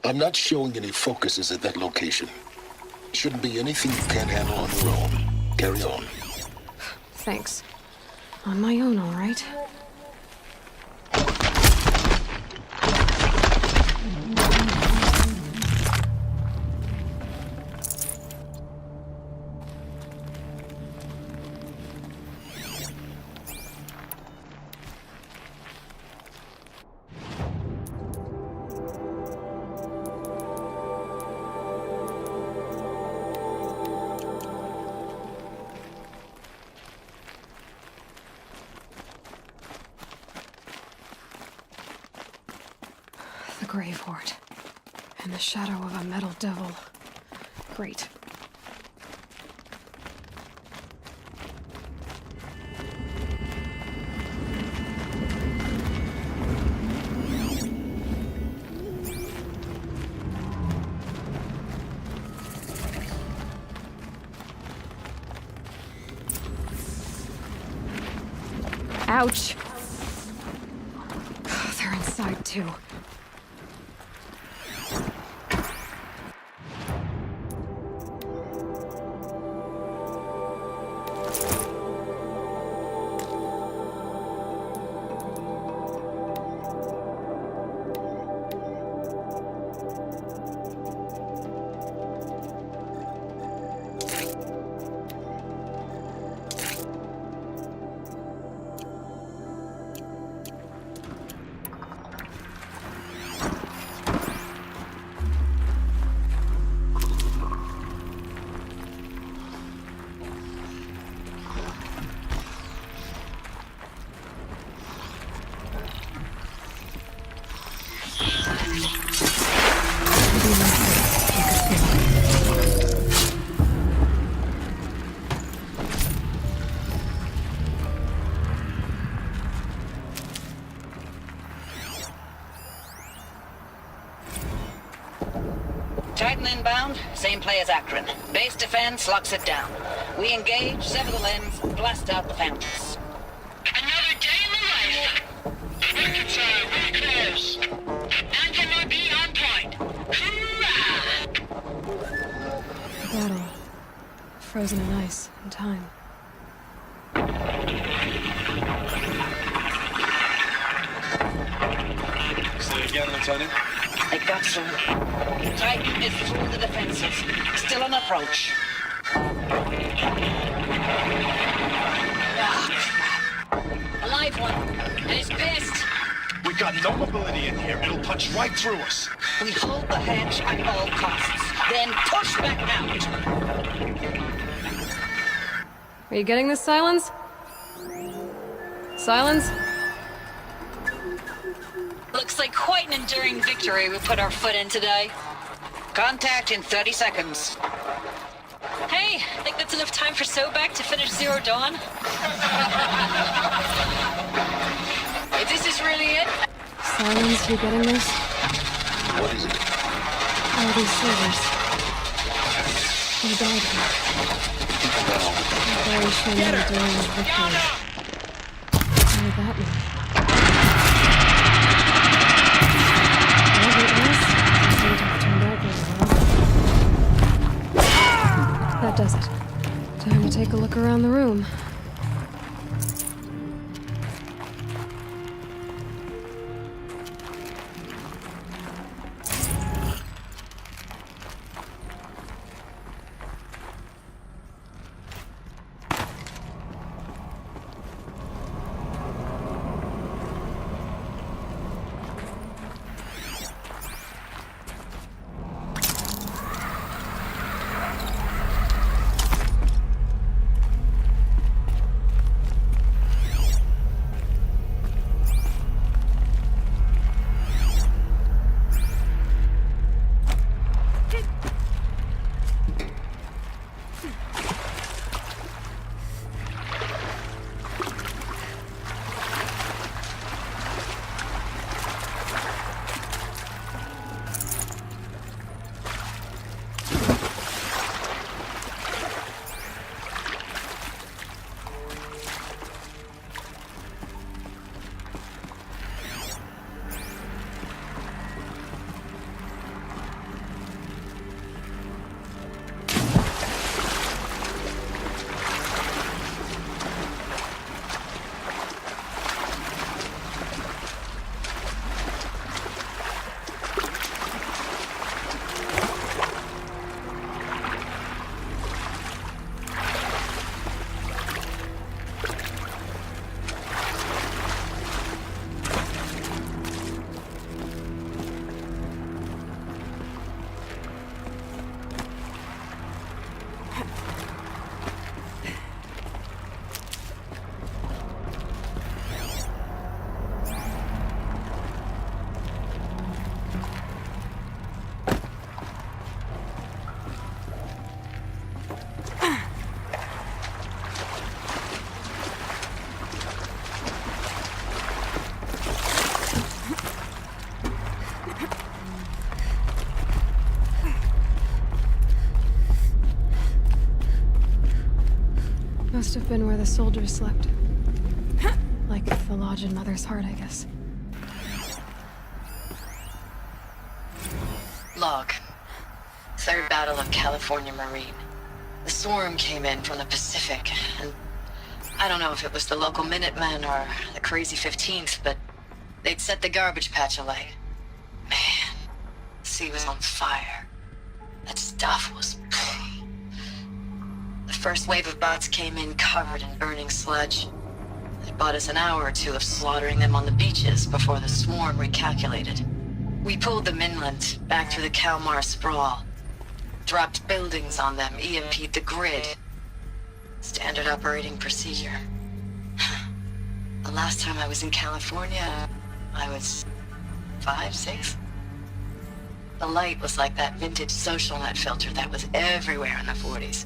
I'm not showing any focuses at that location. Shouldn't be anything you can't handle on your own. Carry on. Thanks. On my own, all right. The Grave-Hoard. In the shadow of a metal devil. Great. Ouch! They're inside too. Titan inbound, same play as Akron. Base defense locks it down. We engage, sever the lens, blast out the fountains. Another game alive! McIntyre, we're close. Angela be on point. Hoorah! Battle. Frozen in ice and time. Say it again, Lieutenant. I got some. Titan is through the defenses. Still on approach. Ah, crap. A live one. And he's pissed. We got no mobility in here. It'll punch right through us. We hold the hedge at all costs. Then push back out. Are you getting this, Silence? Silence? Looks like quite an enduring victory we put our foot in today. Contact in 30 seconds. Hey, I think that's enough time for Sobek to finish Zero Dawn. If this is really it... Silence, you getting this? What is it? All these servers. They died here. Operation Enduring Victory. What did that mean? Whatever it was, it seemed to have turned out really well. That does it. Time to take a look around the room. Must have been where the soldiers slept. Like the lodge in Mother's Heart, I guess. Log. Third Battle of California Marine. The swarm came in from the Pacific, and I don't know if it was the local Minutemen or the crazy 15th, but they'd set the garbage patch alight. Man, the sea was on fire. That stuff was... The first wave of bots came in covered in burning sludge. It bought us an hour or two of slaughtering them on the beaches before the swarm recalculated. We pulled them inland, back through the Kalmar sprawl. Dropped buildings on them, EMP'd the grid. Standard operating procedure. The last time I was in California, I was 5, 6? The light was like that vintage social net filter that was everywhere in the 40s.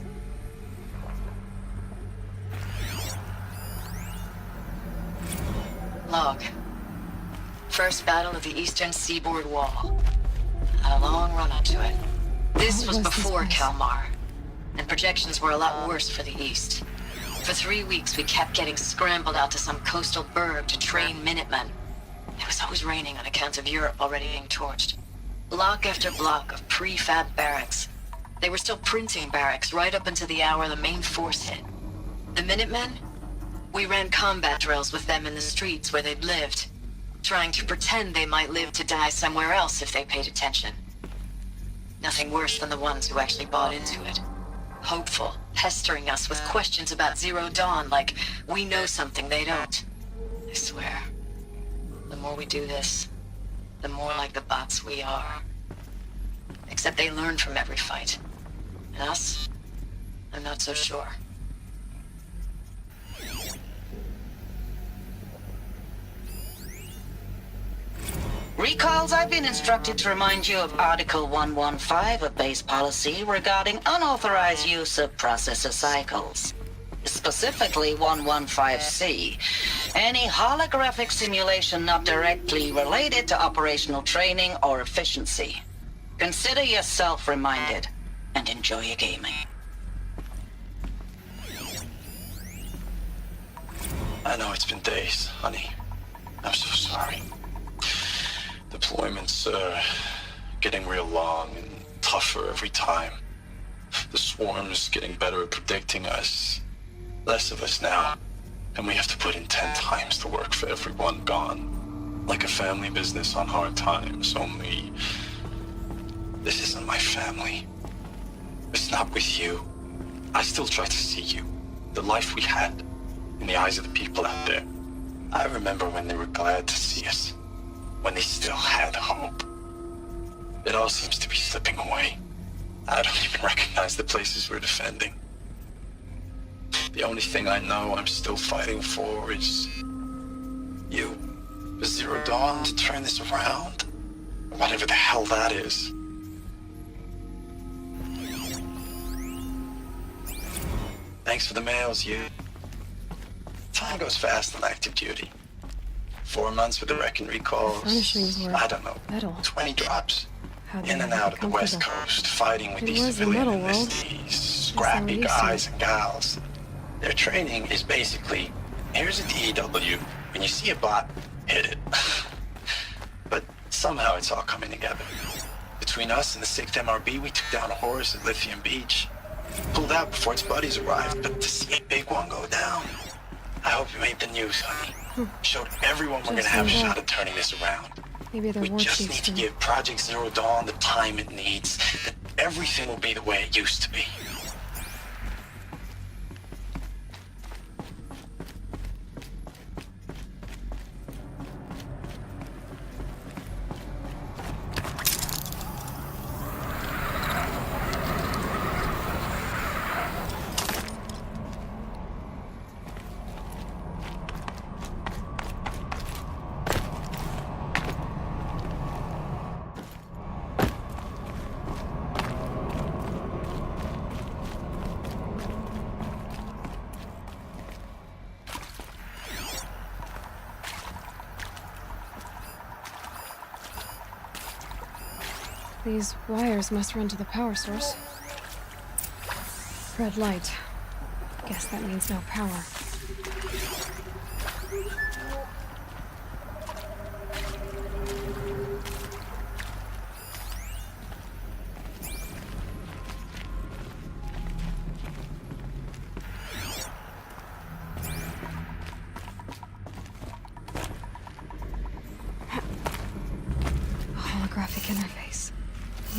Log. First battle of the eastern seaboard wall. Had a long run up to it. This was before Kalmar, and projections were a lot worse for the east. For 3 weeks, we kept getting scrambled out to some coastal burg to train Minutemen. It was always raining on account of Europe already being torched. Block after block of prefab barracks. They were still printing barracks right up until the hour the main force hit. The Minutemen? We ran combat drills with them in the streets where they'd lived, trying to pretend they might live to die somewhere else if they paid attention. Nothing worse than the ones who actually bought into it. Hopeful, pestering us with questions about Zero Dawn like we know something they don't. I swear, the more we do this, the more like the bots we are. Except they learn from every fight. And us? I'm not so sure. Recalls, I've been instructed to remind you of Article 115 of Base Policy regarding unauthorized use of processor cycles. Specifically 115C. Any holographic simulation not directly related to operational training or efficiency. Consider yourself reminded, and enjoy your gaming. I know it's been days, honey. I'm so sorry. Deployments are getting real long and tougher every time. The swarm's getting better at predicting us. Less of us now. And we have to put in 10 times the work for everyone gone. Like a family business on hard times, only... This isn't my family. It's not with you. I still try to see you. The life we had. In the eyes of the people out there. I remember when they were glad to see us. When they still had hope. It all seems to be slipping away. I don't even recognize the places we're defending. The only thing I know I'm still fighting for is... you. For Zero Dawn to turn this around. Or whatever the hell that is. Thanks for the mails, you. Time goes fast on active duty. 4 months with the wreck and recalls. Furnishings were I don't know, metal. 20 drops. How'd they In and make out it of the West comfortable? Coast, fighting with It these was the civilian metal world. enlistees, scrappy used to guys it. and gals. Their training is basically, here's a DEW. When you see a bot, hit it. But somehow it's all coming together. Between us and the 6th MRB, we took down a horse at Lithium Beach. Pulled out before its buddies arrived, but to see a big one go down. I hope you made the news, honey. Showed everyone we're gonna Just have a like that. shot at turning this around. Maybe they're We war just chiefs need to then. give Project Zero Dawn the time it needs. That everything will be the way it used to be. These wires must run to the power source. Red light. Guess that means no power. Holographic interface.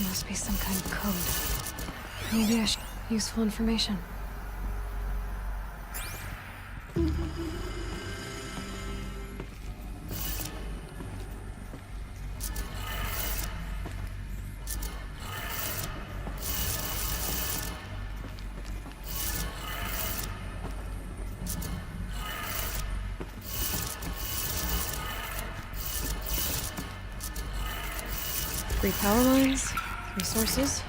Must be some kind of code. Maybe I should... Useful information. Three power lines, three sources.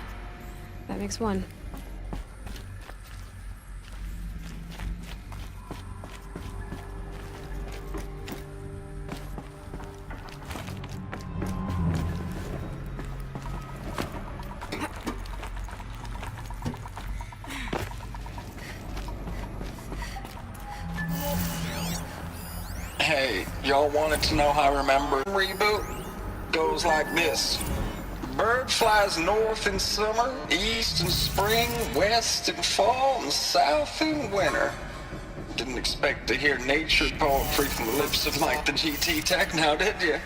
That makes one. Hey, y'all wanted to know how I remember reboot? Goes like this. Bird flies north in summer, east in spring, west in fall, and south in winter. Didn't expect to hear nature poetry from the lips of like the GT Tech now, did you?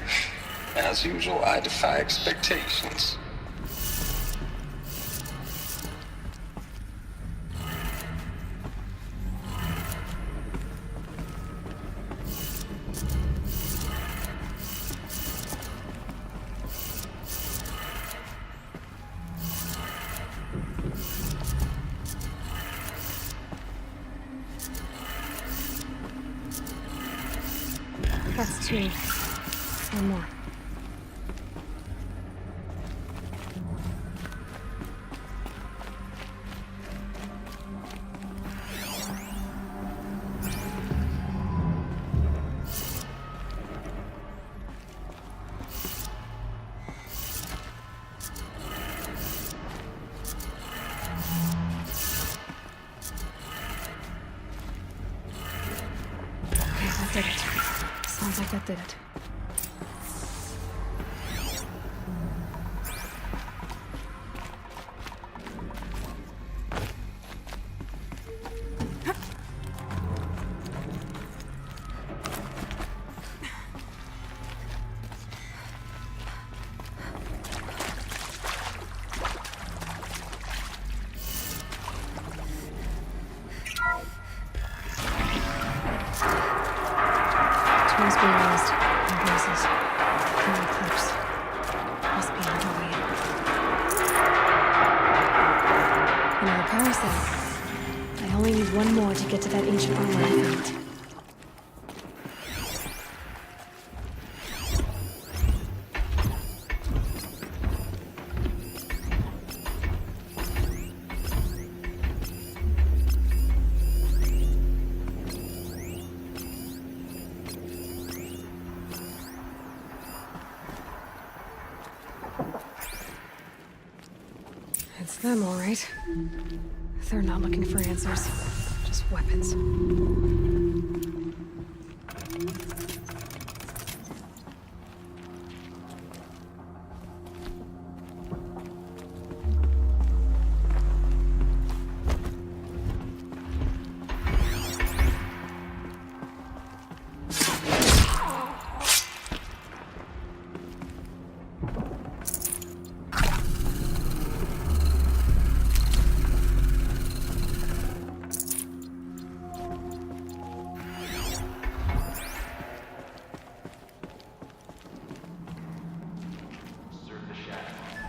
As usual, I defy expectations. That's two. One more. Okay, that did it. Sounds like that did it. Twins being raised in places. Very close. Must be another way. Another power cell. I only need one more to get to that ancient armor I found. It's them, all right. They're not looking for answers, just weapons.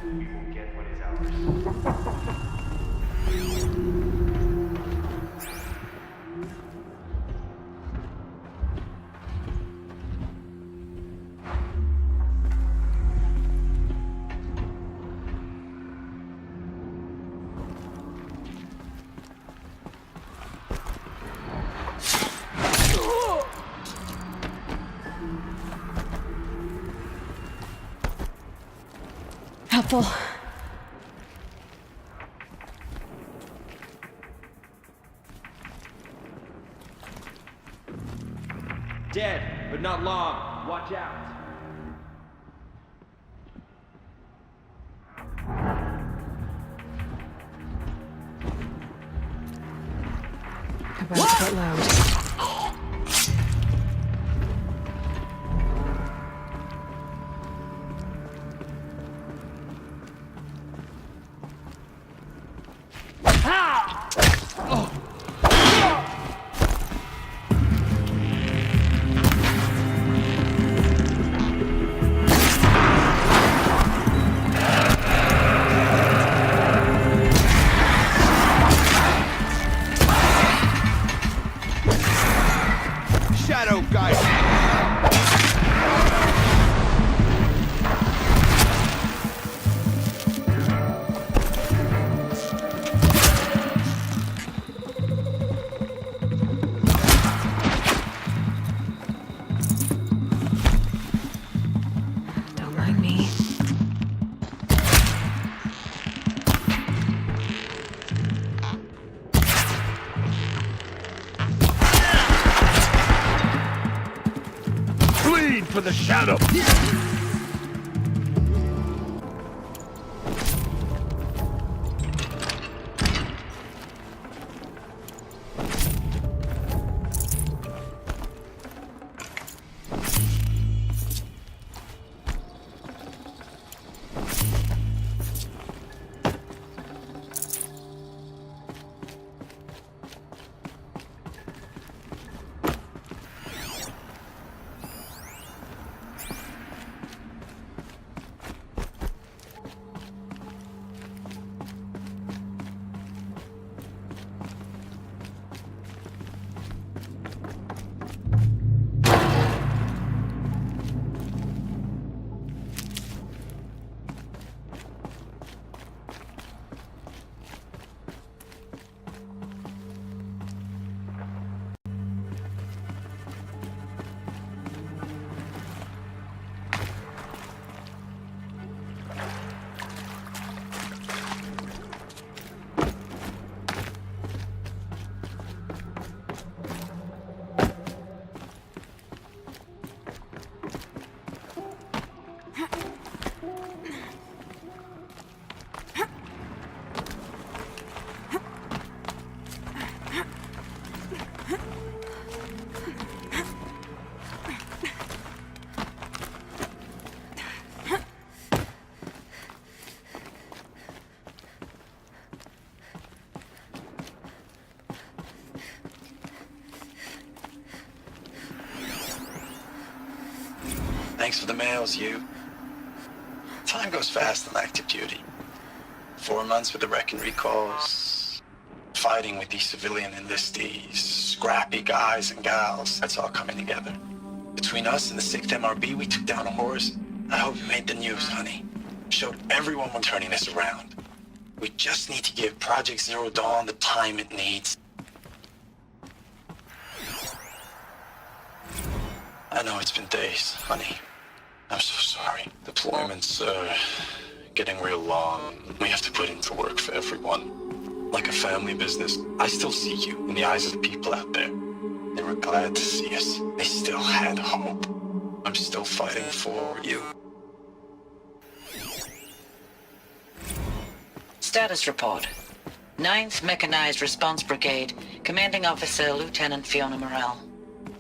We will get what is ours. Helpful. not long. Watch out. About to get loud. Shadow guy. Don't mind me. Bleed for the shadow. Thanks for the mails, you. Time goes fast on active duty. 4 months with the wreck and recalls. Fighting with these civilian enlistees. Scrappy guys and gals. That's all coming together. Between us and the 6th MRB, we took down a horse. I hope you made the news, honey. Showed everyone we're turning this around. We just need to give Project Zero Dawn the time it needs. I know it's been days, honey. I'm so sorry. Deployments are getting real long. We have to put into work for everyone. Like a family business. I still see you in the eyes of the people out there. They were glad to see us. They still had hope. I'm still fighting for you. Status report. 9th Mechanized Response Brigade, Commanding Officer Lieutenant Fiona Morrell.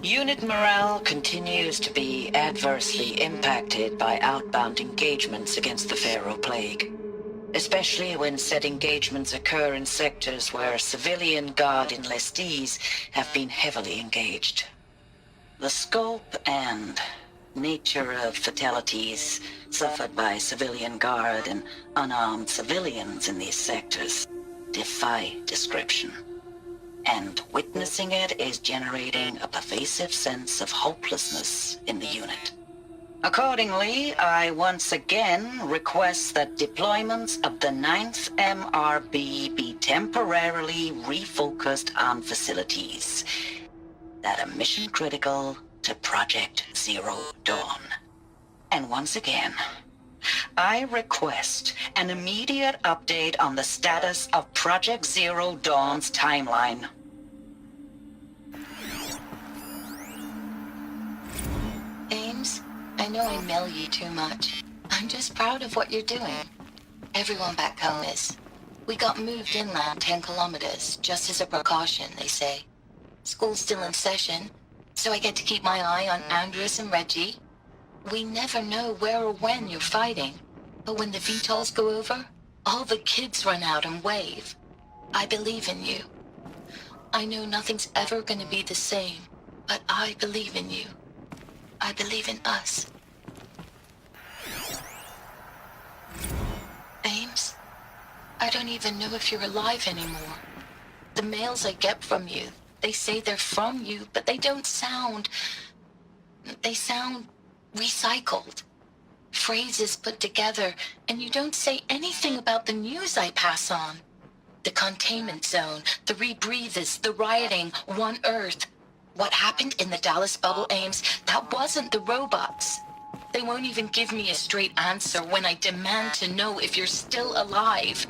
Unit morale continues to be adversely impacted by outbound engagements against the Pharaoh Plague, especially when said engagements occur in sectors where civilian guard enlistees have been heavily engaged. The scope and nature of fatalities suffered by civilian guard and unarmed civilians in these sectors defy description. And witnessing it is generating a pervasive sense of hopelessness in the unit. Accordingly, I once again request that deployments of the 9th MRB be temporarily refocused on facilities that are mission critical to Project Zero Dawn. And once again, I request an immediate update on the status of Project Zero Dawn's timeline. know I mail you too much. I'm just proud of what you're doing. Everyone back home is. We got moved inland 10 kilometers, just as a precaution, they say. School's still in session, so I get to keep my eye on Andreas and Reggie. We never know where or when you're fighting, but when the VTOLs go over, all the kids run out and wave. I believe in you. I know nothing's ever gonna be the same, but I believe in you. I believe in us. Ames, I don't even know if you're alive anymore. The mails I get from you, they say they're from you, but they don't sound... They sound recycled. Phrases put together, and you don't say anything about the news I pass on. The containment zone, the rebreathers, the rioting, One Earth. What happened in the Dallas bubble, Ames, that wasn't the robots. They won't even give me a straight answer when I demand to know if you're still alive.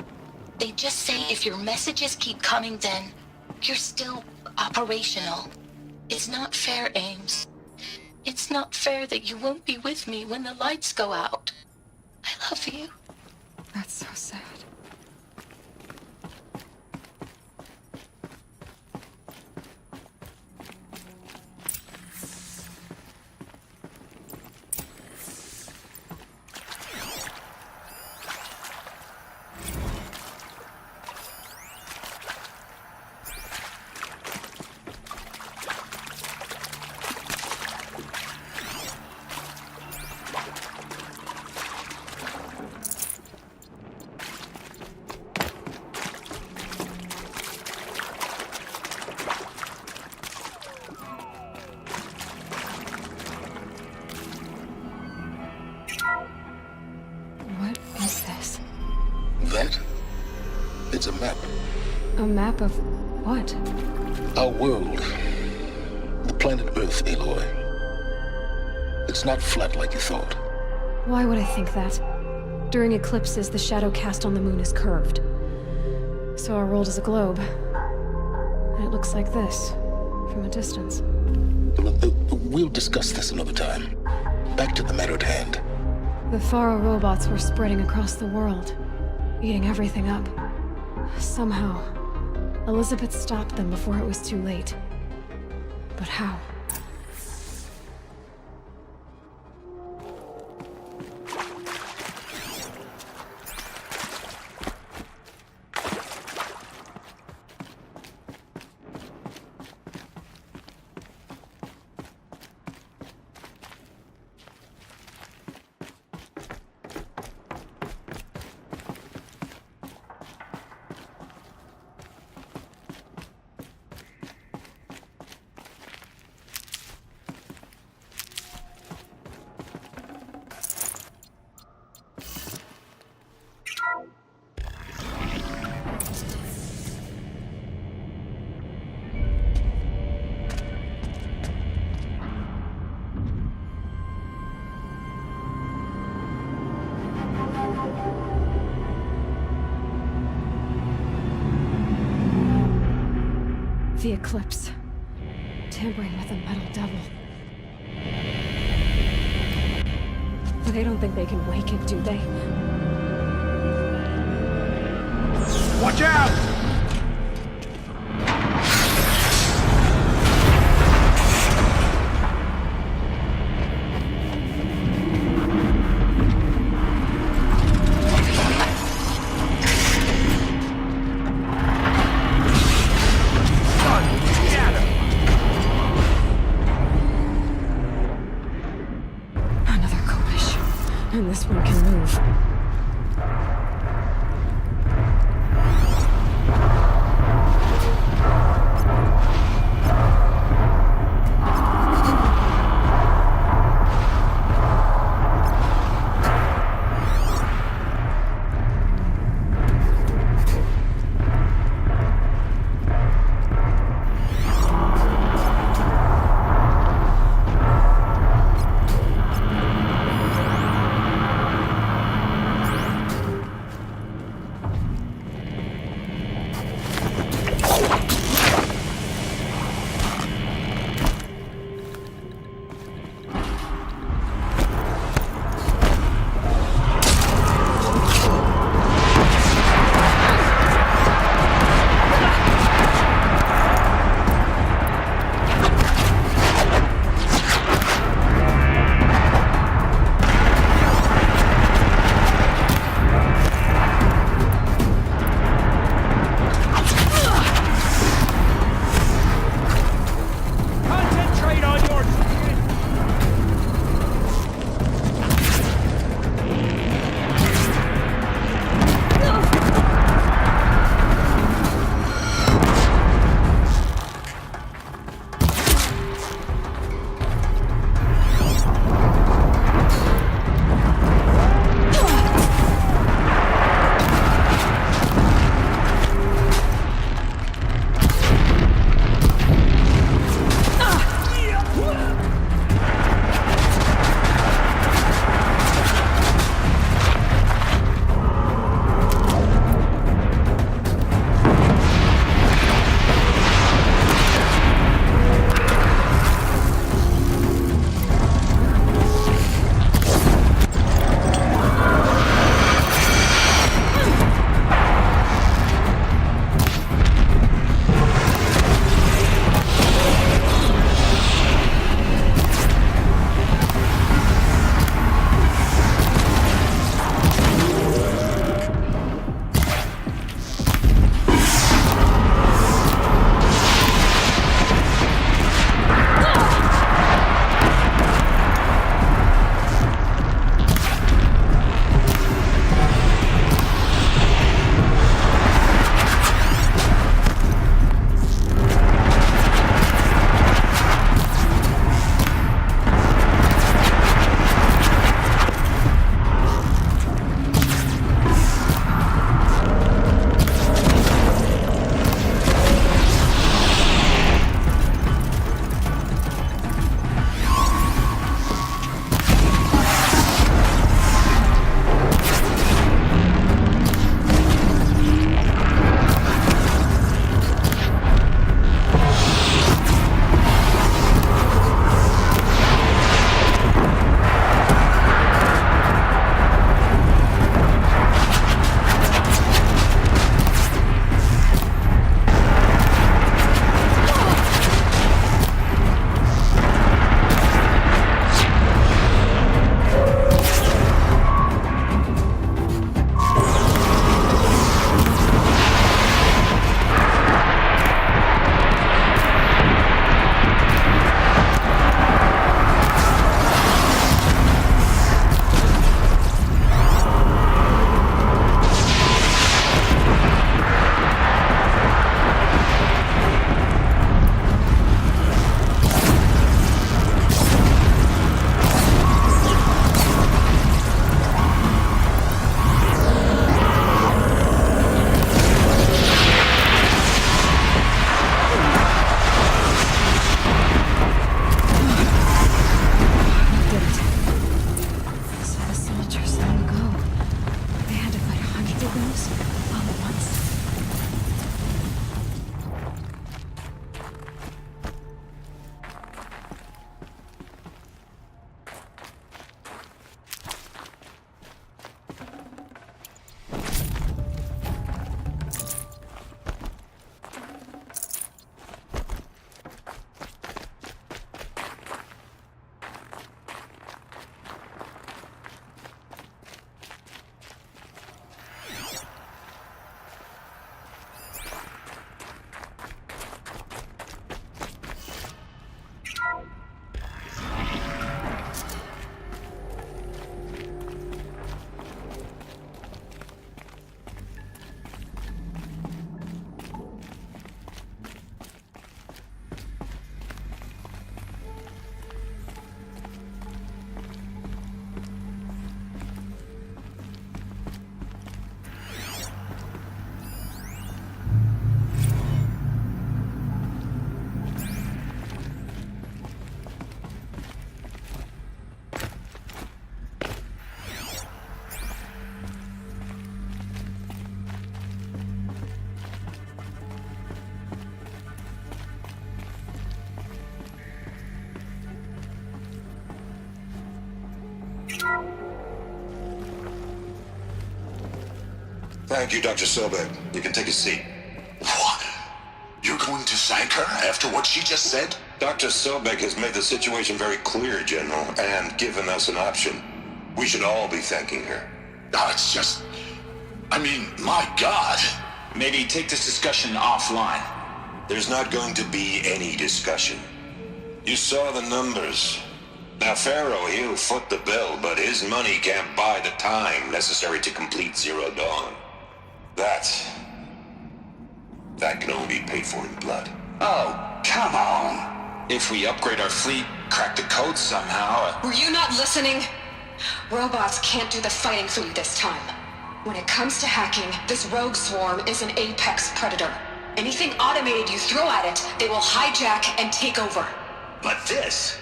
They just say if your messages keep coming, then you're still operational. It's not fair, Ames. It's not fair that you won't be with me when the lights go out. I love you. That's so sad. What is this? That? It's a map. A map of what? Our world. The planet Earth, Aloy. It's not flat like you thought. Why would I think that? During eclipses, the shadow cast on the moon is curved. So our world is a globe. And it looks like this, from a distance. We'll discuss this another time. Back to the matter at hand. The Faro robots were spreading across the world, eating everything up. Somehow, Elizabeth stopped them before it was too late. But how? The eclipse. Tampering with a metal devil. But they don't think they can wake it, do they? Watch out! Another Kopish. And this one can move. Thank you, Dr. Sobek. You can take a seat. What? You're going to thank her after what she just said? Dr. Sobek has made the situation very clear, General, and given us an option. We should all be thanking her. No, it's just... I mean, my God. Maybe take this discussion offline. There's not going to be any discussion. You saw the numbers. Now, Pharaoh, he'll foot the bill, but his money can't buy the time necessary to complete Zero Dawn. That can only be paid for in blood. Oh, come on. If we upgrade our fleet, crack the code somehow... Were you not listening? Robots can't do the fighting for you this time. When it comes to hacking, this rogue swarm is an apex predator. Anything automated you throw at it, they will hijack and take over. But this...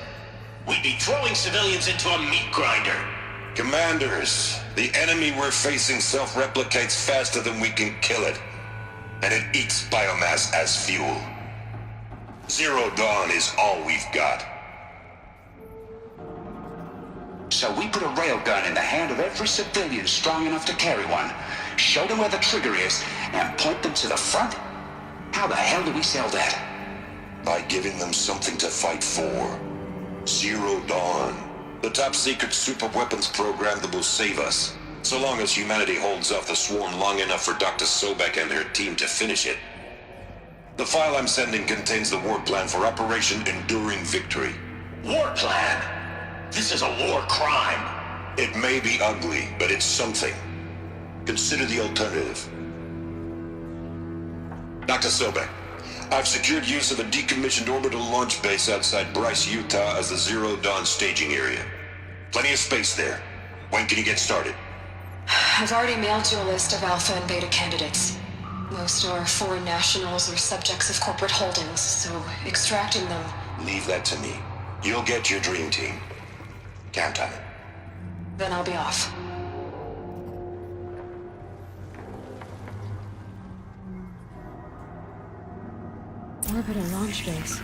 we'd be throwing civilians into a meat grinder. Commanders, the enemy we're facing self-replicates faster than we can kill it. And it eats biomass as fuel. Zero Dawn is all we've got. So we put a railgun in the hand of every civilian strong enough to carry one, show them where the trigger is, and point them to the front? How the hell do we sell that? By giving them something to fight for. Zero Dawn. The top-secret super-weapons program that will save us. So long as humanity holds off the swarm long enough for Dr. Sobek and her team to finish it. The file I'm sending contains the war plan for Operation Enduring Victory. War plan? This is a war crime. It may be ugly, but it's something. Consider the alternative. Dr. Sobek, I've secured use of a decommissioned orbital launch base outside Bryce, Utah as the Zero Dawn staging area. Plenty of space there. When can you get started? I've already mailed you a list of alpha and beta candidates. Most are foreign nationals or subjects of corporate holdings, so extracting them... Leave that to me. You'll get your dream team. Count on it. Then I'll be off. Orbital launch base.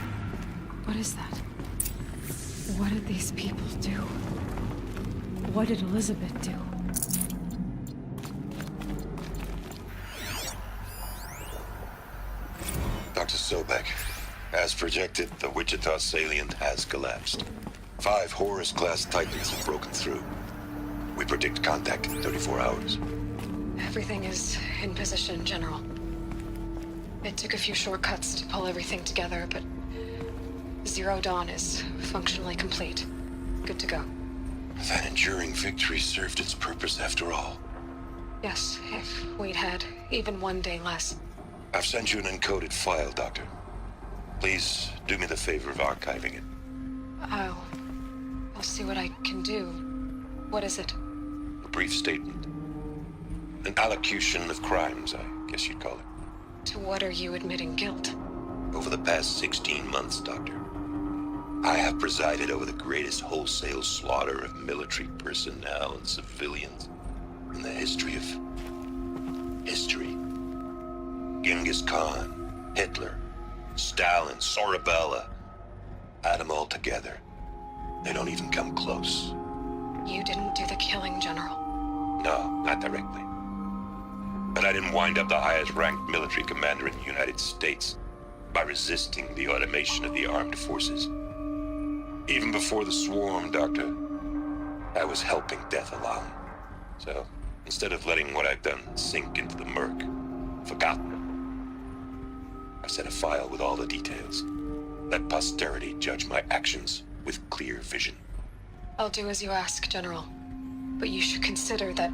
What is that? What did these people do? What did Elizabeth do? Dr. Sobek, as projected, the Wichita salient has collapsed. 5 Horus-class Titans have broken through. We predict contact in 34 hours. Everything is in position, General. It took a few shortcuts to pull everything together, but Zero Dawn is functionally complete. Good to go. That enduring victory served its purpose after all. Yes, if we'd had even one day less. I've sent you an encoded file, Doctor. Please do me the favor of archiving it. I'll see what I can do. What is it? A brief statement. An allocution of crimes, I guess you'd call it. To what are you admitting guilt? Over the past 16 months, Doctor, I have presided over the greatest wholesale slaughter of military personnel and civilians in the history of... history. Genghis Khan, Hitler, Stalin, Sorabella. Add them all together. They don't even come close. You didn't do the killing, General. No, not directly. But I didn't wind up the highest-ranked military commander in the United States by resisting the automation of the armed forces. Even before the swarm, Doctor, I was helping death along. So, instead of letting what I've done sink into the murk, forgotten, I set a file with all the details. Let posterity judge my actions with clear vision. I'll do as you ask, General. But you should consider that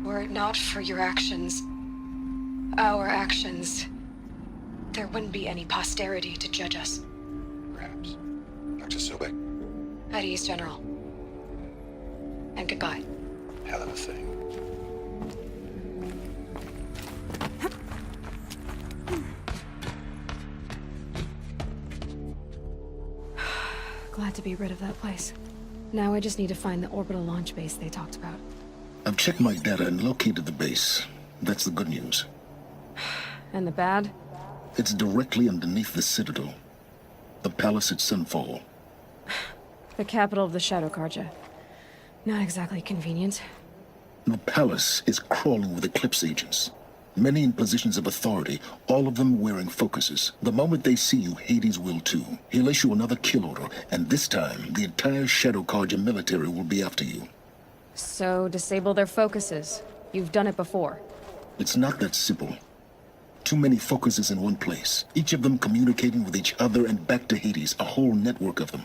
were it not for your actions, our actions, there wouldn't be any posterity to judge us. Perhaps. Dr. Sobek? At ease, General. And goodbye. Hell of a thing. Glad to be rid of that place. Now I just need to find the orbital launch base they talked about. I've checked my data and located the base. That's the good news. And the bad? It's directly underneath the Citadel. The palace at Sunfall. The capital of the Shadow Carja. Not exactly convenient. The palace is crawling with Eclipse agents. Many in positions of authority, all of them wearing focuses. The moment they see you, Hades will too. He'll issue another kill order, and this time, the entire Shadow Carja military will be after you. So, disable their focuses. You've done it before. It's not that simple. Too many focuses in one place, each of them communicating with each other and back to Hades, a whole network of them.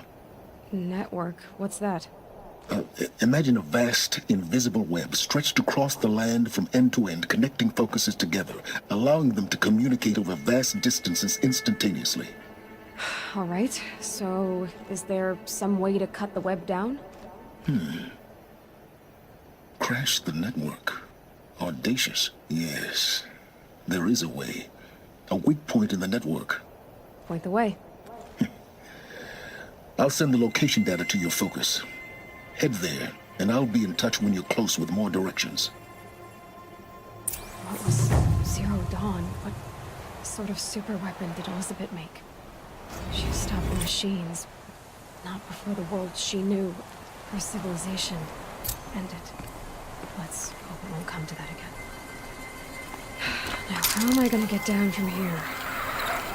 Network? What's that? Imagine a vast, invisible web stretched across the land from end to end, connecting focuses together, allowing them to communicate over vast distances instantaneously. Alright, so is there some way to cut the web down? Crash the network. Audacious. Yes, there is a way. A weak point in the network. Point the way. I'll send the location data to your focus. Head there, and I'll be in touch when you're close with more directions. What was Zero Dawn? What sort of super weapon did Elizabeth make? She stopped the machines. Not before the world she knew, her civilization, ended. Let's hope it won't come to that again. Now, how am I gonna get down from here?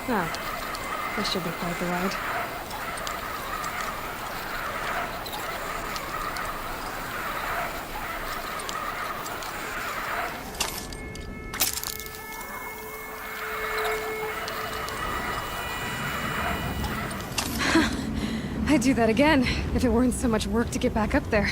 Oh, this should be quite the ride. I'd do that again, if it weren't so much work to get back up there.